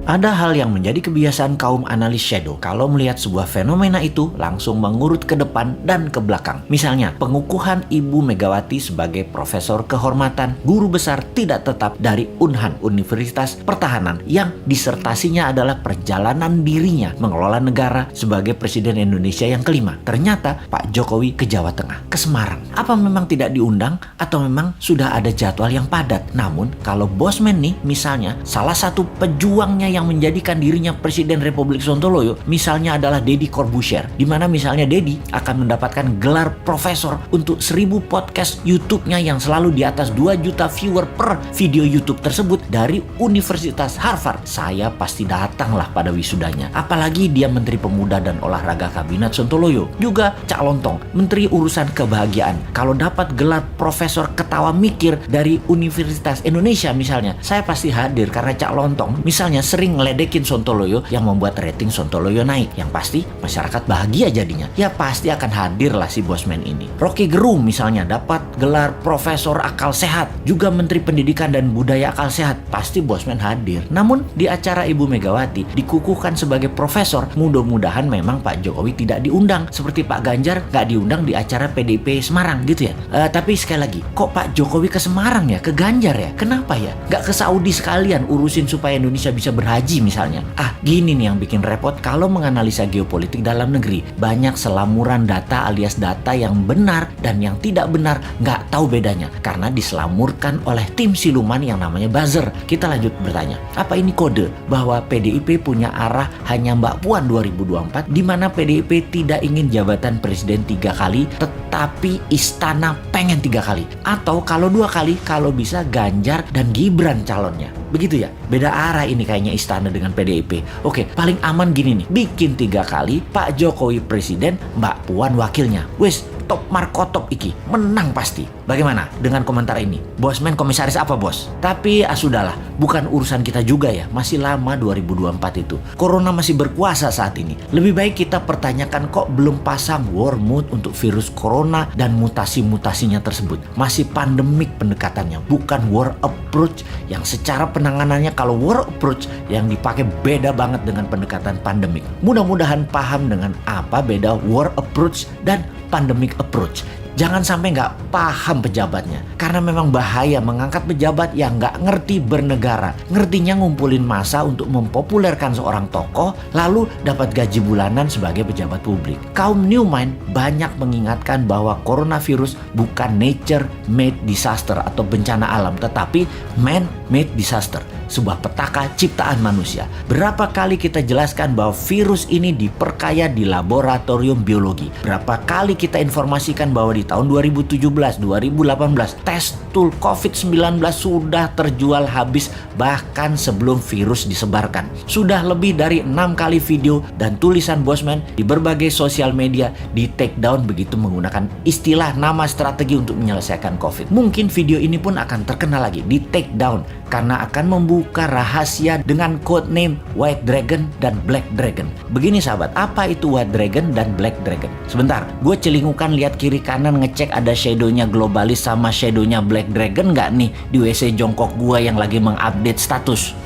Ada hal yang menjadi kebiasaan kaum analis shadow kalau melihat sebuah fenomena itu langsung mengurut ke depan dan ke belakang. Misalnya, pengukuhan Ibu Megawati sebagai profesor kehormatan, guru besar tidak tetap dari Unhan, Universitas Pertahanan, yang disertasinya adalah perjalanan dirinya mengelola negara sebagai Presiden Indonesia yang kelima. Ternyata Pak Jokowi ke Jawa Tengah, ke Semarang. Apa memang tidak diundang atau memang sudah ada jadwal yang padat? Namun, kalau Bosman nih, misalnya, salah satu pejuangnya yang menjadikan dirinya Presiden Republik Sontoloyo misalnya adalah Deddy Corbuzier, di mana misalnya Deddy akan mendapatkan gelar profesor untuk 1000 podcast YouTube-nya yang selalu di atas 2 juta viewer per video YouTube tersebut dari Universitas Harvard. Saya pasti datanglah pada wisudanya. Apalagi dia Menteri Pemuda dan Olahraga Kabinet Sontoloyo. Juga Cak Lontong, Menteri Urusan Kebahagiaan. Kalau dapat gelar profesor ketawa mikir dari Universitas Indonesia misalnya, saya pasti hadir karena Cak Lontong misalnya sering ngeledekin Sontoloyo yang membuat rating Sontoloyo naik. Yang pasti masyarakat bahagia jadinya. Ya pasti akan hadir lah si Bosman ini. Rocky Gerung misalnya dapat gelar Profesor Akal Sehat, juga Menteri Pendidikan dan Budaya Akal Sehat. Pasti Bosman hadir. Namun di acara Ibu Megawati dikukuhkan sebagai profesor, mudah-mudahan memang Pak Jokowi tidak diundang. Seperti Pak Ganjar gak diundang di acara PDIP Semarang gitu ya. Tapi sekali lagi, kok Pak Jokowi ke Semarang ya? Ke Ganjar ya? Kenapa ya? Gak ke Saudi sekalian urusin supaya Indonesia bisa berhaji misalnya. Gini nih yang bikin repot kalau menganalisa geopolitik dalam negeri. Banyak selamuran data alias data yang benar dan yang tidak benar, nggak tahu bedanya karena diselamurkan oleh tim siluman yang namanya buzzer. Kita lanjut bertanya, apa ini kode bahwa PDIP punya arah hanya Mbak Puan 2024, di mana PDIP tidak ingin jabatan presiden 3 kali tetapi istana pengen 3 kali, atau kalau 2 kali kalau bisa Ganjar dan Gibran calonnya? Begitu ya, beda arah ini kayaknya istana dengan PDIP. Oke, paling aman gini nih, bikin 3 kali Pak Jokowi presiden, Mbak Puan wakilnya. Wes, top markotop iki, menang pasti. Bagaimana dengan komentar ini? Bosman komisaris apa bos? Tapi sudahlah, bukan urusan kita juga ya, masih lama 2024 itu. Corona masih berkuasa saat ini. Lebih baik kita pertanyakan kok belum pasang war mood untuk virus corona dan mutasi-mutasinya tersebut. Masih pandemik pendekatannya, bukan war approach yang secara penanganannya kalau war approach yang dipakai beda banget dengan pendekatan pandemik. Mudah-mudahan paham dengan apa beda war approach dan pandemic approach. Jangan sampai nggak paham pejabatnya. Karena memang bahaya mengangkat pejabat yang nggak ngerti bernegara. Ngertinya ngumpulin massa untuk mempopulerkan seorang tokoh, lalu dapat gaji bulanan sebagai pejabat publik. Kaum New Mind banyak mengingatkan bahwa coronavirus bukan nature-made disaster atau bencana alam, tetapi man-made disaster. Sebuah petaka ciptaan manusia. Berapa kali kita jelaskan bahwa virus ini diperkaya di laboratorium biologi. Berapa kali kita informasikan bahwa di tahun 2017, 2018 tes tool COVID-19 sudah terjual habis bahkan sebelum virus disebarkan. Sudah lebih dari 6 kali video dan tulisan Bosman di berbagai sosial media di take down begitu menggunakan istilah nama strategi untuk menyelesaikan COVID. Mungkin video ini pun akan terkenal lagi di take down karena akan membuka rahasia dengan code name White Dragon dan Black Dragon. Begini sahabat, apa itu White Dragon dan Black Dragon? Sebentar, gue celingukan lihat kiri kanan ngecek ada shadownya globalis sama shadownya Black Dragon nggak nih di WC jongkok gue yang lagi mengupdate status.